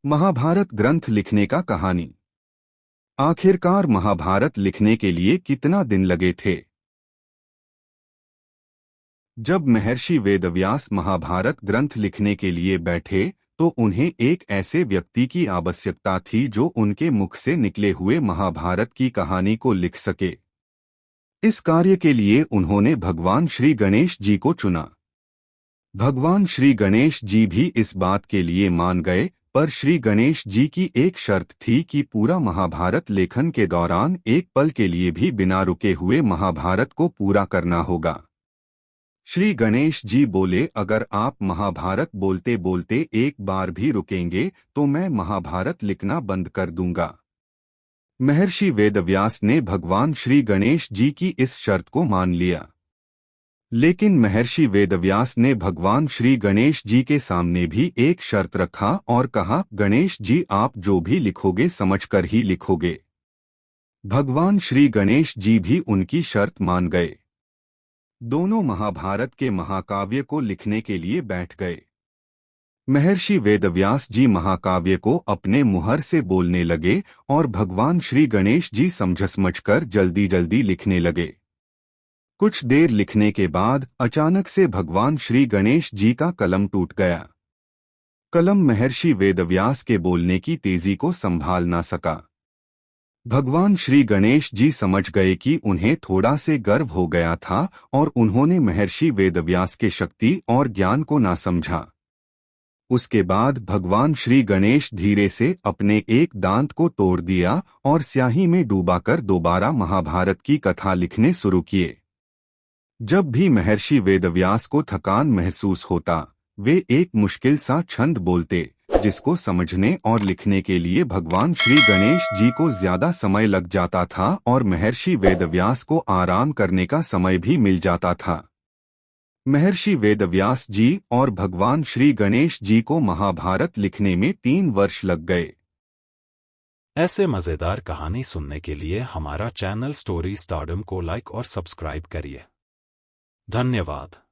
महाभारत ग्रंथ लिखने का कहानी। आखिरकार महाभारत लिखने के लिए कितना दिन लगे थे। जब महर्षि वेदव्यास महाभारत ग्रंथ लिखने के लिए बैठे तो उन्हें एक ऐसे व्यक्ति की आवश्यकता थी जो उनके मुख से निकले हुए महाभारत की कहानी को लिख सके। इस कार्य के लिए उन्होंने भगवान श्री गणेश जी को चुना। भगवान श्री गणेश जी भी इस बात के लिए मान गए, पर श्री गणेश जी की एक शर्त थी कि पूरा महाभारत लेखन के दौरान एक पल के लिए भी बिना रुके हुए महाभारत को पूरा करना होगा। श्री गणेश जी बोले, अगर आप महाभारत बोलते बोलते एक बार भी रुकेंगे तो मैं महाभारत लिखना बंद कर दूंगा। महर्षि वेदव्यास ने भगवान श्री गणेश जी की इस शर्त को मान लिया। लेकिन महर्षि वेदव्यास ने भगवान श्री गणेश जी के सामने भी एक शर्त रखा और कहा, गणेश जी आप जो भी लिखोगे समझकर ही लिखोगे। भगवान श्री गणेश जी भी उनकी शर्त मान गए। दोनों महाभारत के महाकाव्य को लिखने के लिए बैठ गए। महर्षि वेदव्यास जी महाकाव्य को अपने मुहर से बोलने लगे और भगवान श्री गणेश जी समझ-समझकर जल्दी जल्दी लिखने लगे। कुछ देर लिखने के बाद अचानक से भगवान श्री गणेश जी का कलम टूट गया। कलम महर्षि वेदव्यास के बोलने की तेजी को संभाल ना सका। भगवान श्री गणेश जी समझ गए कि उन्हें थोड़ा से गर्व हो गया था और उन्होंने महर्षि वेदव्यास के शक्ति और ज्ञान को ना समझा। उसके बाद भगवान श्री गणेश धीरे से अपने एक दांत को तोड़ दिया और स्याही में डूबाकर दोबारा महाभारत की कथा लिखने शुरू किए। जब भी महर्षि वेदव्यास को थकान महसूस होता, वे एक मुश्किल सा छंद बोलते, जिसको समझने और लिखने के लिए भगवान श्री गणेश जी को ज्यादा समय लग जाता था और महर्षि वेदव्यास को आराम करने का समय भी मिल जाता था। महर्षि वेदव्यास जी और भगवान श्री गणेश जी को महाभारत लिखने में 3 वर्ष लग गए। ऐसे मजेदार कहानी सुनने के लिए हमारा चैनल स्टोरी स्टारडम को लाइक और सब्सक्राइब करिए। धन्यवाद।